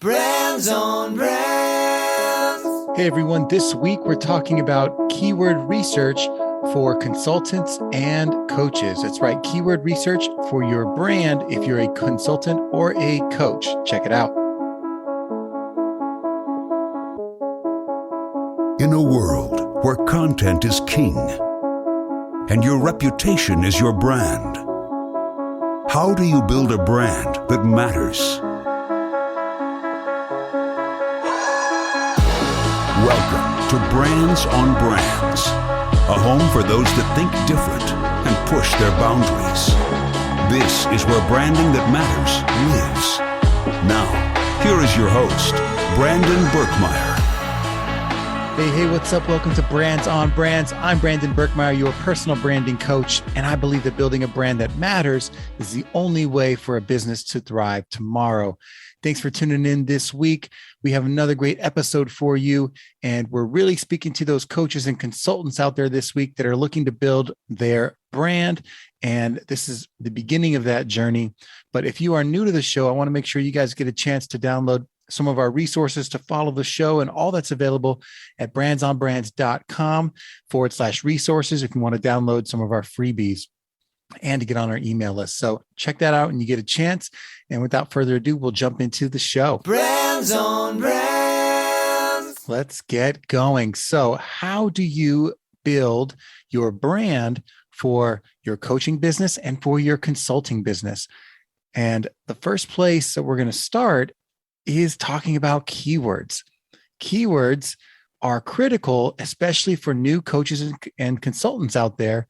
Brands on Brands. Hey everyone, this week we're talking about keyword research for consultants and coaches. That's right, keyword research for your brand if you're a consultant or a coach. Check it out. In a world where content is king and your reputation is your brand, how do you build a brand that matters? Welcome to Brands on Brands, a home for those that think different and push their boundaries. This is where branding that matters lives. Now, here is your host, Brandon Birkmeyer. Hey, what's up? Welcome to Brands on Brands. I'm Brandon Birkmeyer, your personal branding coach, and I believe that building a brand that matters is the only way for a business to thrive tomorrow. Thanks for tuning in this week. We have another great episode for you, and we're really speaking to those coaches and consultants out there this week that are looking to build their brand, and this is the beginning of that journey. But if you are new to the show, I want to make sure you guys get a chance to download some of our resources to follow the show, and all that's available at brandsonbrands.com/resources if you want to download some of our freebies and to get on our email list. So check that out and you get a chance. And without further ado, we'll jump into the show. Brands on Brands. Let's get going. So how do you build your brand for your coaching business and for your consulting business? And the first place that we're going to start is talking about keywords. Keywords are critical, especially for new coaches and consultants out there.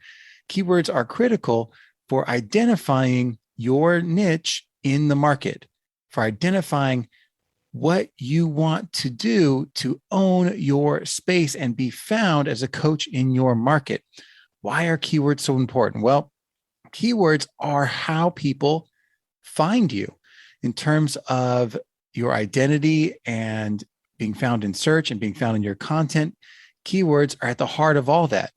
Keywords are critical for identifying your niche in the market, for identifying what you want to do to own your space and be found as a coach in your market. Why are keywords so important? Well, keywords are how people find you in terms of your identity and being found in search and being found in your content. Keywords are at the heart of all that.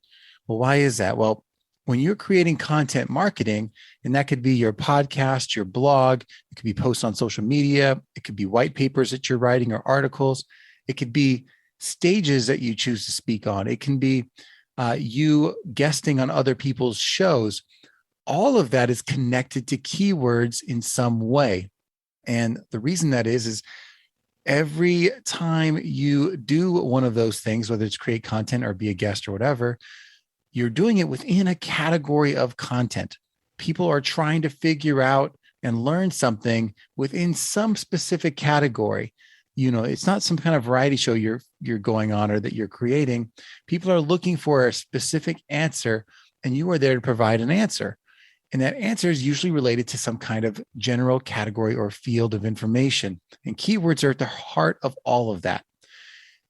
Well, why is that? Well, when you're creating content marketing, and that could be your podcast, your blog, it could be posts on social media, it could be white papers that you're writing or articles, it could be stages that you choose to speak on, it can be you guesting on other people's shows. All of that is connected to keywords in some way. And the reason that is every time you do one of those things, whether it's create content or be a guest or whatever, you're doing it within a category of content. People are trying to figure out and learn something within some specific category. You know, it's not some kind of variety show you're going on or that you're creating. People are looking for a specific answer, and you are there to provide an answer. And that answer is usually related to some kind of general category or field of information. And keywords are at the heart of all of that.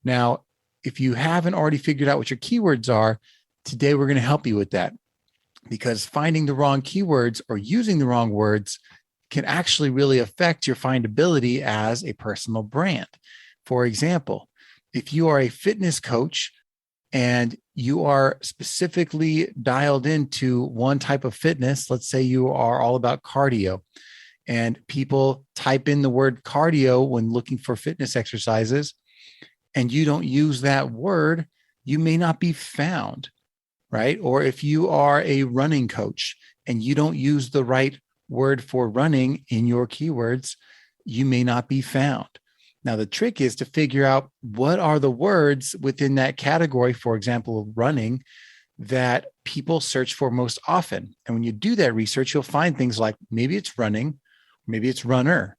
Now, if you haven't already figured out what your keywords are, today we're going to help you with that, because finding the wrong keywords or using the wrong words can actually really affect your findability as a personal brand. For example, if you are a fitness coach and you are specifically dialed into one type of fitness, let's say you are all about cardio, and people type in the word cardio when looking for fitness exercises, and you don't use that word, you may not be found. Right? Or if you are a running coach and you don't use the right word for running in your keywords, you may not be found. Now, the trick is to figure out what are the words within that category, for example, running, that people search for most often. And when you do that research, you'll find things like maybe it's running, maybe it's runner,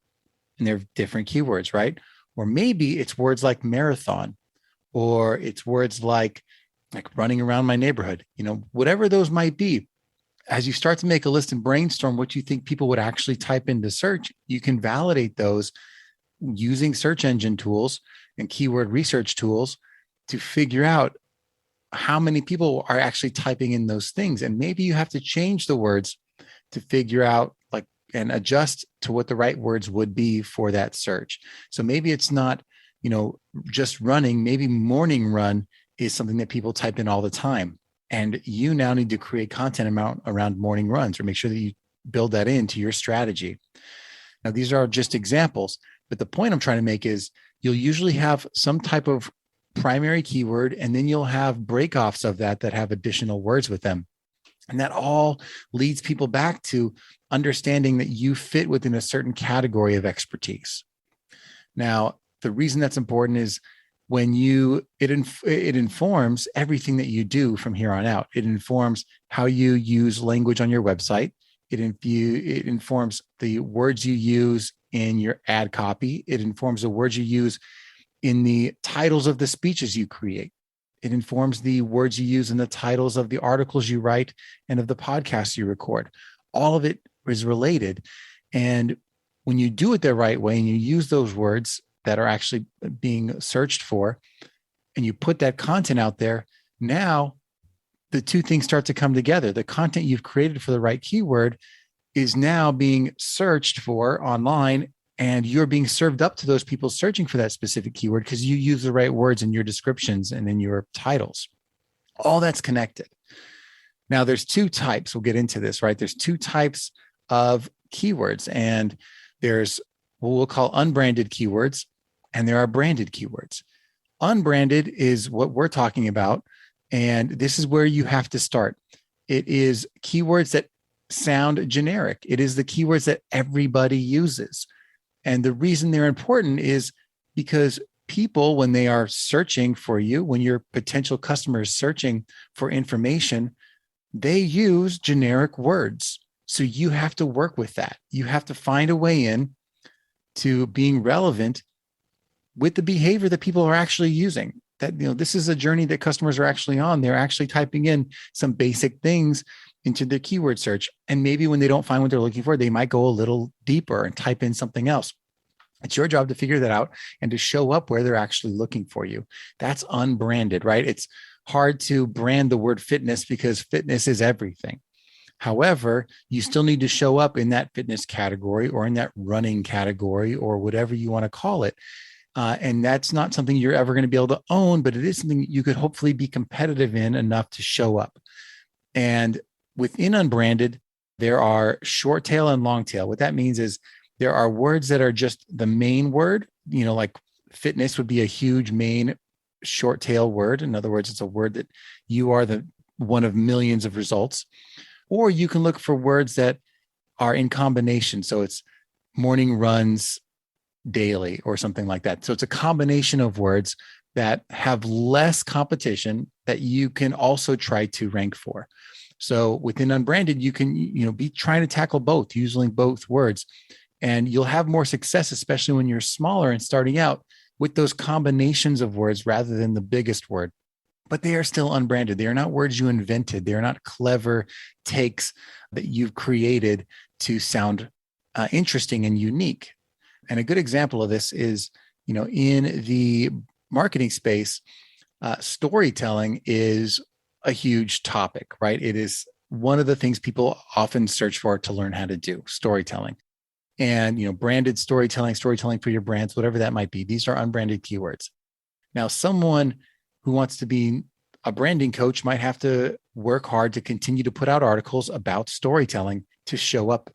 and they're different keywords, right? Or maybe it's words like marathon, or it's words like running around my neighborhood, whatever those might be. As you start to make a list and brainstorm what you think people would actually type into search, you can validate those using search engine tools and keyword research tools to figure out how many people are actually typing in those things. And maybe you have to change the words to figure out and adjust to what the right words would be for that search. So maybe it's not, just running, maybe morning run is something that people type in all the time. And you now need to create content around morning runs, or make sure that you build that into your strategy. Now, these are just examples. But the point I'm trying to make is you'll usually have some type of primary keyword, and then you'll have breakoffs of that have additional words with them. And that all leads people back to understanding that you fit within a certain category of expertise. Now, the reason that's important is when it informs everything that you do from here on out. It informs how you use language on your website. It informs the words you use in your ad copy. It informs the words you use in the titles of the speeches you create. It informs the words you use in the titles of the articles you write and of the podcasts you record. All of it is related. And when you do it the right way and you use those words that are actually being searched for, and you put that content out there, now the two things start to come together. The content you've created for the right keyword is now being searched for online, and you're being served up to those people searching for that specific keyword because you use the right words in your descriptions and in your titles. All that's connected. Now, there's two types. We'll get into this, right? There's two types of keywords, and there's what we'll call unbranded keywords, and there are branded keywords. Unbranded is what we're talking about, and this is where you have to start. It is keywords that sound generic. It is the keywords that everybody uses. And the reason they're important is because people, when they are searching for you, when your potential customer is searching for information, they use generic words. So you have to work with that. You have to find a way in to being relevant with the behavior that people are actually using. That, this is a journey that customers are actually on. They're actually typing in some basic things into their keyword search. And maybe when they don't find what they're looking for, they might go a little deeper and type in something else. It's your job to figure that out and to show up where they're actually looking for you. That's unbranded, right? It's hard to brand the word fitness because fitness is everything. However, you still need to show up in that fitness category or in that running category or whatever you want to call it. And that's not something you're ever going to be able to own, but it is something you could hopefully be competitive in enough to show up. And within unbranded, there are short tail and long tail. What that means is there are words that are just the main word, like fitness would be a huge main short tail word. In other words, it's a word that you are the one of millions of results. Or you can look for words that are in combination. So it's morning runs daily or something like that. So it's a combination of words that have less competition that you can also try to rank for. So within unbranded, you can, be trying to tackle both, using both words, and you'll have more success, especially when you're smaller and starting out with those combinations of words rather than the biggest word. But they are still unbranded. They are not words you invented. They are not clever takes that you've created to sound interesting and unique. And a good example of this is, in the marketing space, storytelling is a huge topic, right? It is one of the things people often search for to learn how to do, storytelling. And, branded storytelling for your brands, whatever that might be. These are unbranded keywords. Now, someone who wants to be a branding coach might have to work hard to continue to put out articles about storytelling to show up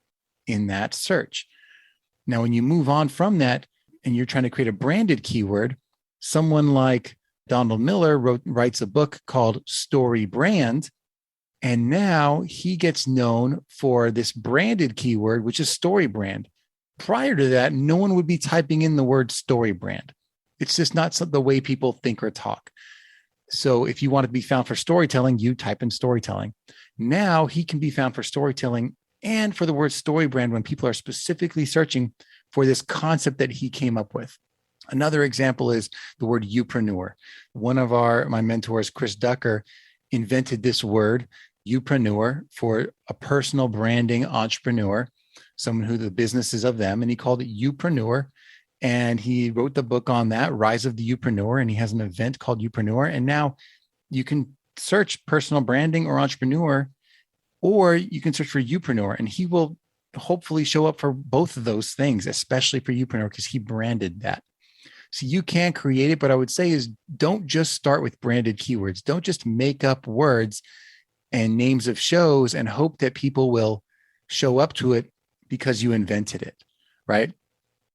in that search. Now, when you move on from that and you're trying to create a branded keyword, someone like Donald Miller writes a book called Story Brand. And now he gets known for this branded keyword, which is story brand. Prior to that, no one would be typing in the word story brand. It's just not the way people think or talk. So if you want to be found for storytelling, you type in storytelling. Now he can be found for storytelling and for the word story brand when people are specifically searching for this concept that he came up with. Another example is the word youpreneur. One of my mentors, Chris Ducker, invented this word, youpreneur, for a personal branding entrepreneur, someone who the business is of them, and he called it youpreneur. And he wrote the book on that, Rise of the Youpreneur, and he has an event called Youpreneur. And now you can search personal branding or entrepreneur, or you can search for youpreneur, and he will hopefully show up for both of those things, especially for youpreneur, because he branded that. So you can create it, but I would say is don't just start with branded keywords. Don't just make up words and names of shows and hope that people will show up to it because you invented it, right?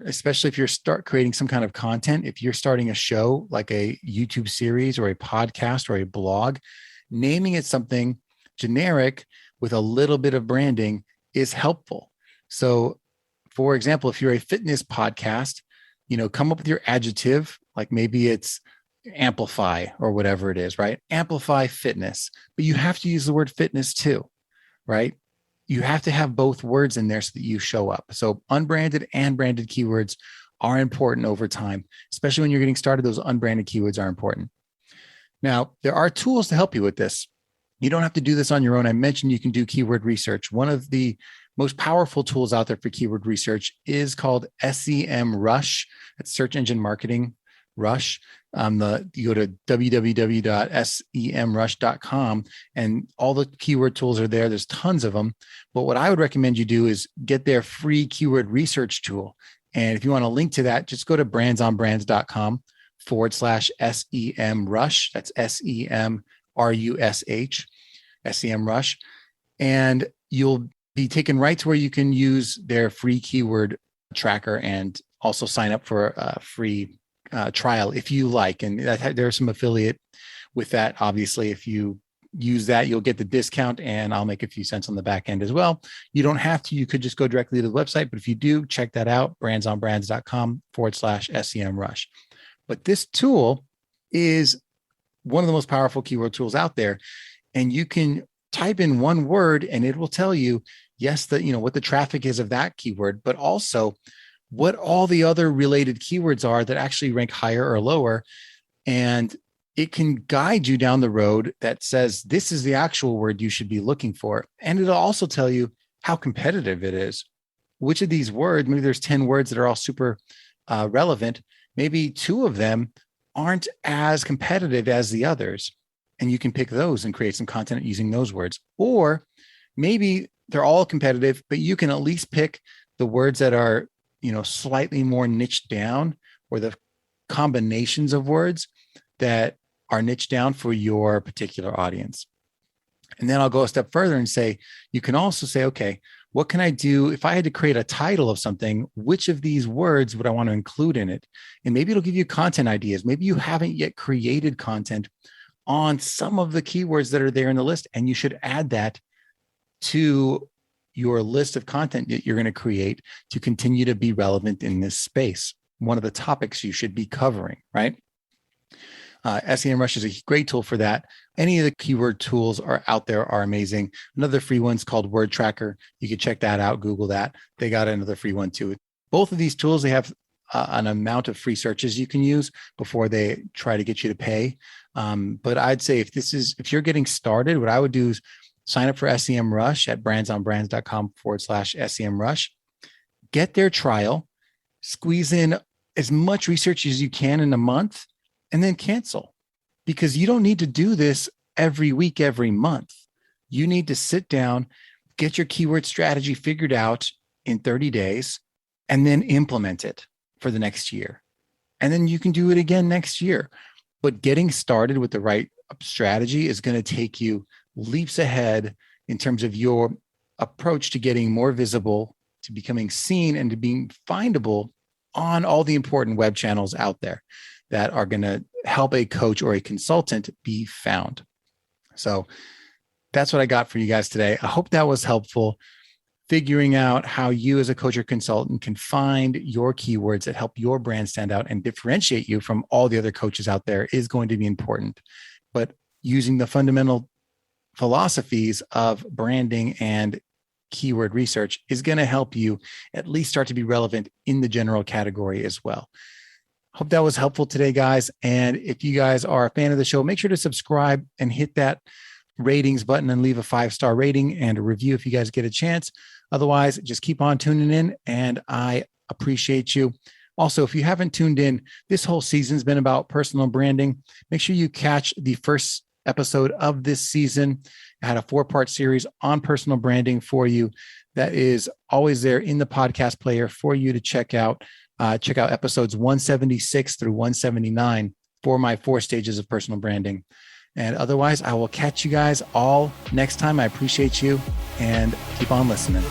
especially if you're start creating some kind of content, if you're starting a show like a YouTube series or a podcast or a blog, naming it something generic with a little bit of branding is helpful. So for example, if you're a fitness podcast, come up with your adjective, like maybe it's amplify or whatever it is, right? Amplify fitness, but you have to use the word fitness too, right? You have to have both words in there so that you show up. So unbranded and branded keywords are important over time, especially when you're getting started. Those unbranded keywords are important. Now, there are tools to help you with this. You don't have to do this on your own. I mentioned you can do keyword research. One of the most powerful tools out there for keyword research is called SEM Rush. That's Search Engine Marketing Rush. You go to www.semrush.com and all the keyword tools are there. There's tons of them. But what I would recommend you do is get their free keyword research tool. And if you want a link to that, just go to brandsonbrands.com/SEM Rush. That's SEMRUSH, SEM Rush. And you'll be taken right to where you can use their free keyword tracker and also sign up for a free trial if you like. And there's some affiliate with that. Obviously, if you use that, you'll get the discount and I'll make a few cents on the back end as well. You don't have to, you could just go directly to the website, but if you do, check that out, brandsonbrands.com/SEM Rush. But this tool is one of the most powerful keyword tools out there. And you can type in one word and it will tell you, yes, what the traffic is of that keyword, but also what all the other related keywords are that actually rank higher or lower. And it can guide you down the road that says, this is the actual word you should be looking for. And it'll also tell you how competitive it is. Which of these words, maybe there's 10 words that are all super relevant. Maybe 2 of them aren't as competitive as the others. And you can pick those and create some content using those words. Or maybe they're all competitive, but you can at least pick the words that are, slightly more niched down, or the combinations of words that are niched down for your particular audience. And then I'll go a step further and say, you can also say, okay, what can I do if I had to create a title of something? Which of these words would I want to include in it? And maybe it'll give you content ideas. Maybe you haven't yet created content on some of the keywords that are there in the list, and you should add that to your list of content that you're going to create to continue to be relevant in this space. One of the topics you should be covering, right? SEM Rush is a great tool for that. Any of the keyword tools are out there are amazing. Another free one's called Word Tracker. You can check that out, Google that. They got another free one too. Both of these tools, they have an amount of free searches you can use before they try to get you to pay. But I'd say if you're getting started, what I would do is sign up for SEM Rush at brandsonbrands.com/SEM Rush. Get their trial, squeeze in as much research as you can in a month, and then cancel. Because you don't need to do this every week, every month. You need to sit down, get your keyword strategy figured out in 30 days, and then implement it for the next year. And then you can do it again next year. But getting started with the right strategy is going to take you leaps ahead in terms of your approach to getting more visible, to becoming seen, and to being findable on all the important web channels out there that are going to help a coach or a consultant be found. So that's what I got for you guys today. I hope that was helpful. Figuring out how you as a coach or consultant can find your keywords that help your brand stand out and differentiate you from all the other coaches out there is going to be important. But using the fundamental philosophies of branding and keyword research is going to help you at least start to be relevant in the general category as well. Hope that was helpful today, guys. And if you guys are a fan of the show, make sure to subscribe and hit that ratings button and leave a 5-star rating and a review if you guys get a chance. Otherwise, just keep on tuning in, and I appreciate you. Also, if you haven't tuned in, this whole season's been about personal branding. Make sure you catch the first episode of this season. I had a 4-part series on personal branding for you that is always there in the podcast player for you to check out. Check out episodes 176 through 179 for my 4 stages of personal branding. And otherwise, I will catch you guys all next time. I appreciate you, and keep on listening.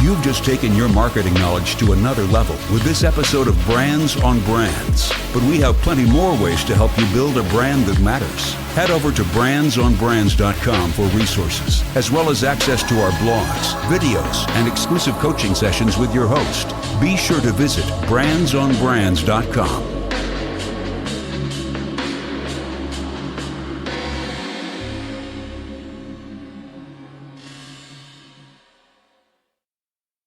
You've just taken your marketing knowledge to another level with this episode of Brands on Brands. But we have plenty more ways to help you build a brand that matters. Head over to brandsonbrands.com for resources, as well as access to our blogs, videos, and exclusive coaching sessions with your host. Be sure to visit brandsonbrands.com.